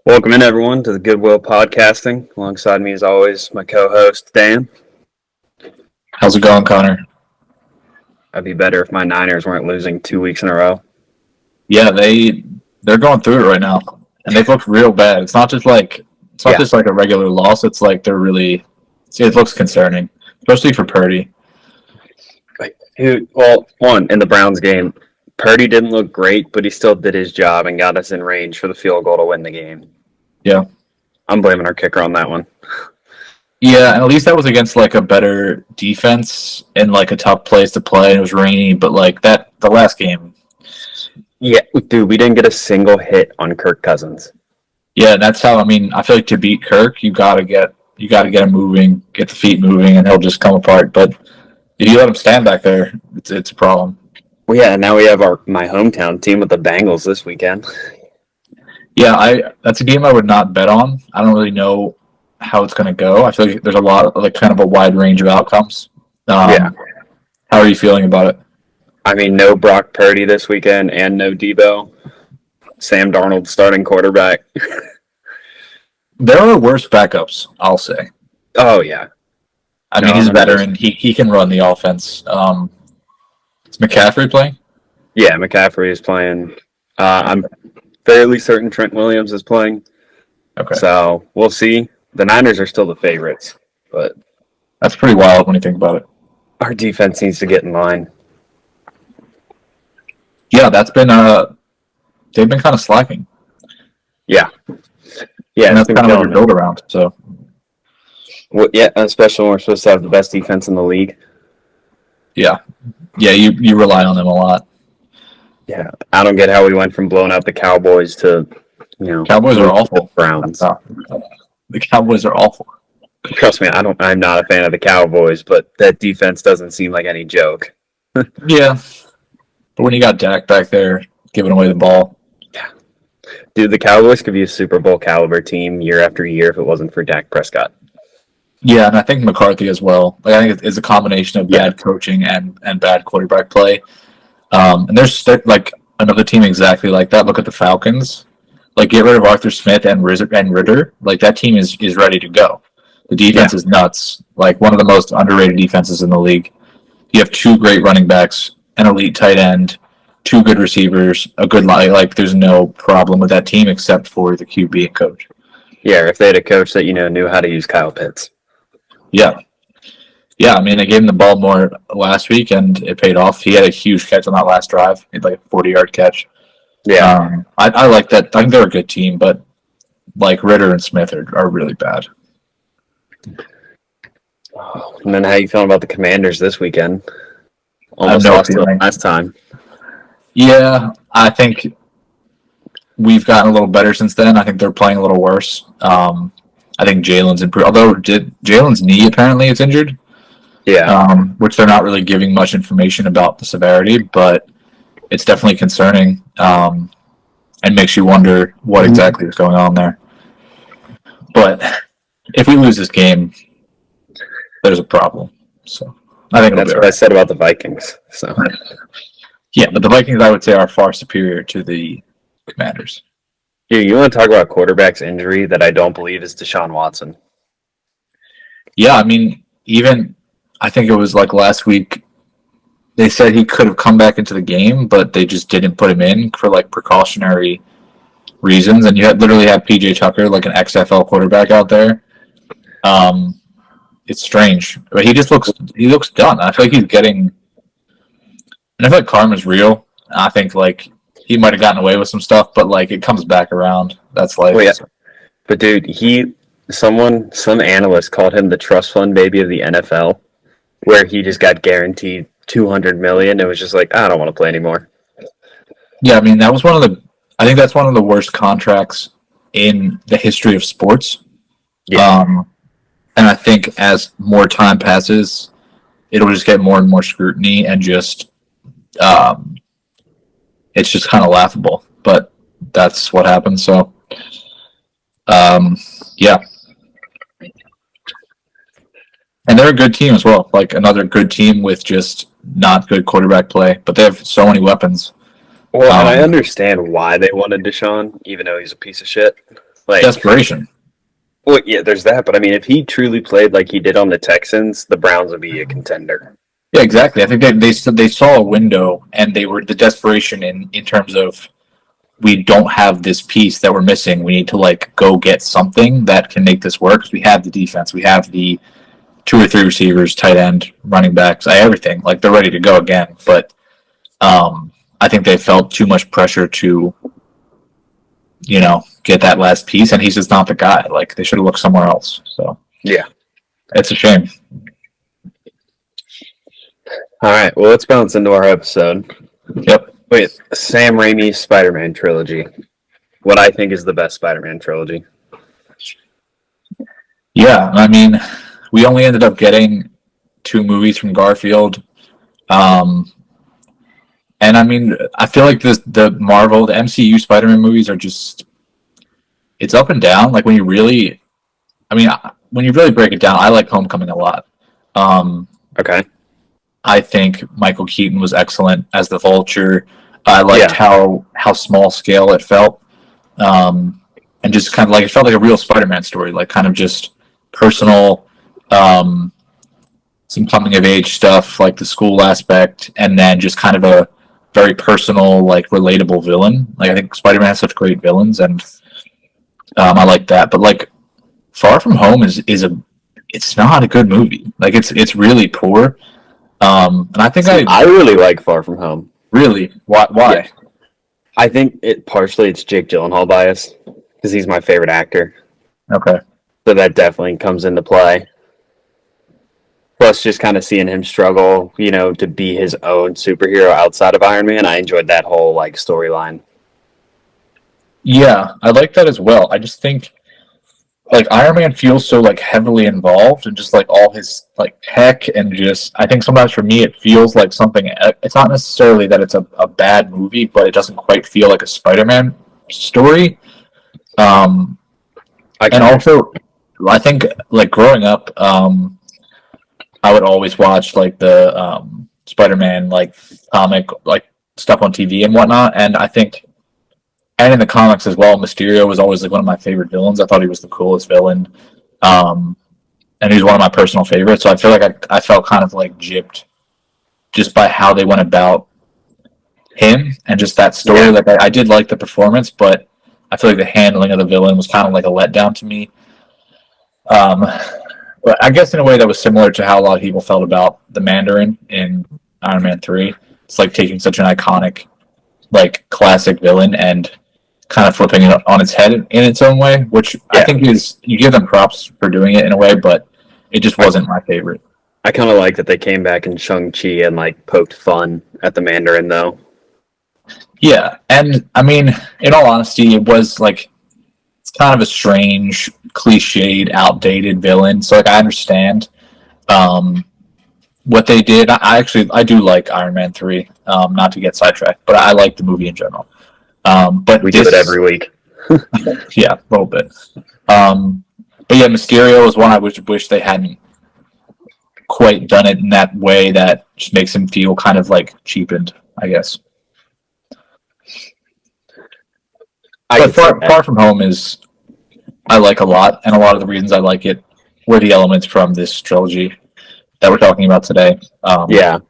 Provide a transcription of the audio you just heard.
Welcome in, everyone, to the Goodwill Podcasting. Alongside me, as always, my co-host, Dan. How's it going, Connor? I'd be better if my Niners weren't losing 2 weeks in a row. Yeah, they're going through it right now, and they've looked real bad. It's not just like a regular loss. It's like they're really. It looks concerning, especially for Purdy. In the Browns game, Purdy didn't look great, but he still did his job and got us in range for the field goal to win the game. Yeah, I'm blaming our kicker on that one. yeah, and at least that was against like a better defense in like a tough place to play. And it was rainy, but like the last game. Yeah, dude, we didn't get a single hit on Kirk Cousins. Yeah, that's how. I mean, I feel like to beat Kirk, you gotta get him moving, get the feet moving, and he'll just come apart. But if you let him stand back there, it's a problem. Well, yeah, and now we have my hometown team with the Bengals this weekend. Yeah, that's a game I would not bet on. I don't really know how it's going to go. I feel like there's a lot of like kind of a wide range of outcomes. Yeah. How are you feeling about it? I mean, no Brock Purdy this weekend and no Debo. Sam Darnold starting quarterback. There are worse backups, I'll say. Oh, yeah. I mean, he's a veteran. He can run the offense. Is McCaffrey playing? Yeah, McCaffrey is playing. I'm fairly certain Trent Williams is playing. Okay. So we'll see. The Niners are still the favorites, but That's pretty wild when you think about it. our defense needs to get in line. Yeah, they've been kind of slacking. Yeah. Yeah, and that's kind of what you're built around. So, well, yeah, especially when we're supposed to have the best defense in the league. yeah, you rely on them a lot. Yeah, I don't get how we went from blowing out the Cowboys to, Cowboys are awful. Browns. The Cowboys are awful. Trust me, I'm not a fan of the Cowboys, but that defense doesn't seem like any joke. Yeah, but when you got Dak back there giving away the ball, dude, the Cowboys could be a Super Bowl caliber team year after year if it wasn't for Dak Prescott. Yeah, and I think McCarthy as well. Like, I think it's a combination of bad coaching and bad quarterback play. And there's like another team exactly like that. Look at the Falcons. Like, get rid of Arthur Smith and Ritter. Like, that team is ready to go. The defense is nuts. Like, one of the most underrated defenses in the league. You have two great running backs, an elite tight end, two good receivers, a good line. Like, there's no problem with that team except for the QB and coach. Yeah, if they had a coach that knew how to use Kyle Pitts. Yeah. Yeah, I mean, they gave him the ball more last week, and it paid off. He had a huge catch on that last drive. He had like a 40-yard catch. Yeah. I like that. I think they're a good team, but like Ritter and Smith are really bad. Oh, and then how you feeling about the Commanders this weekend? Almost lost to them last time. Yeah, I think we've gotten a little better since then. I think they're playing a little worse. I think Jalen's improved. Although Jalen's knee apparently is injured. Yeah. Which they're not really giving much information about the severity, but it's definitely concerning and makes you wonder what exactly is going on there. But if we lose this game, there's a problem. So I think that's what I said about the Vikings. So yeah, but the Vikings, I would say, are far superior to the Commanders. Yeah, you want to talk about quarterback's injury that I don't believe is Deshaun Watson? Yeah, I mean, I think it was like last week, they said he could have come back into the game, but they just didn't put him in for like precautionary reasons. And you literally have PJ Tucker, like an XFL quarterback out there. It's strange, but he looks done. I feel like he's getting, and I feel like karma's real. I think like he might have gotten away with some stuff, but like it comes back around. That's life. Oh, yeah. But dude, some analyst called him the trust fund baby of the NFL, where he just got guaranteed $200 million. It was just like, I don't want to play anymore. Yeah, I mean, I think that's one of the worst contracts in the history of sports. Yeah. And I think as more time passes, it'll just get more and more scrutiny, and just it's just kind of laughable. But that's what happens. So, yeah. And they're a good team as well. Like another good team with just not good quarterback play, but they have so many weapons. Well, and I understand why they wanted Deshaun, even though he's a piece of shit. Like, Desperation. well, yeah, there's that. But I mean, if he truly played like he did on the Texans, the Browns would be a contender. Yeah, exactly. I think they saw a window, and they were the desperation in terms of, we don't have this piece that we're missing. We need to like go get something that can make this work. We have the defense. We have the 2 or 3 receivers, tight end, running backs, everything. Like, they're ready to go again. But I think they felt too much pressure to, get that last piece, and he's just not the guy. Like, they should have looked somewhere else. So Yeah. it's a shame. All right. Well, let's bounce into our episode. Yep. Wait, Sam Raimi's Spider-Man trilogy. What I think is the best Spider-Man trilogy. Yeah, I mean, we only ended up getting 2 movies from Garfield. And I mean, I feel like the MCU Spider-Man movies are just, it's up and down. Like, when you really break it down, I like Homecoming a lot. Okay. I think Michael Keaton was excellent as the Vulture. I liked how small scale it felt. And just kind of like, it felt like a real Spider-Man story, like kind of just personal, some coming of age stuff, like the school aspect, and then just kind of a very personal, like, relatable villain. Like, I think Spider-Man has such great villains, and I like that. But like, Far From Home it's not a good movie. Like, it's really poor. And I think I really like Far From Home. Really? Why? Yeah. I think it's Jake Gyllenhaal bias because he's my favorite actor. Okay. So that definitely comes into play. Plus, just kind of seeing him struggle, to be his own superhero outside of Iron Man. I enjoyed that whole like storyline. Yeah, I like that as well. I just think, like, Iron Man feels so like heavily involved and just like all his like tech, and just, I think sometimes for me it feels like something. It's not necessarily that it's a bad movie, but it doesn't quite feel like a Spider-Man story. And also, I think, like, growing up, I would always watch like the Spider-Man like comic like stuff on TV and whatnot, and I think, and in the comics as well, Mysterio was always like one of my favorite villains. I thought he was the coolest villain, and he's one of my personal favorites. So I feel like I felt kind of like gypped just by how they went about him and just that story. Yeah. Like, I did like the performance, but I feel like the handling of the villain was kind of like a letdown to me. But I guess in a way that was similar to how a lot of people felt about the Mandarin in Iron Man 3. It's like taking such an iconic, like, classic villain and kind of flipping it on its head in its own way, which I think you give them props for doing it in a way, but it just wasn't my favorite. I kind of like that they came back in Shang-Chi and like poked fun at the Mandarin, though. Yeah, and I mean, in all honesty, it was like, it's kind of a strange, cliched, outdated villain. So like, I understand what they did. I do like Iron Man 3. Not to get sidetracked, but I like the movie in general. But we do it every week. Yeah, a little bit. But yeah, Mysterio was one I wish they hadn't quite done it in that way. That just makes him feel kind of like cheapened, I guess. But Far From Home I like a lot, and a lot of the reasons I like it were the elements from this trilogy that we're talking about today. Yeah,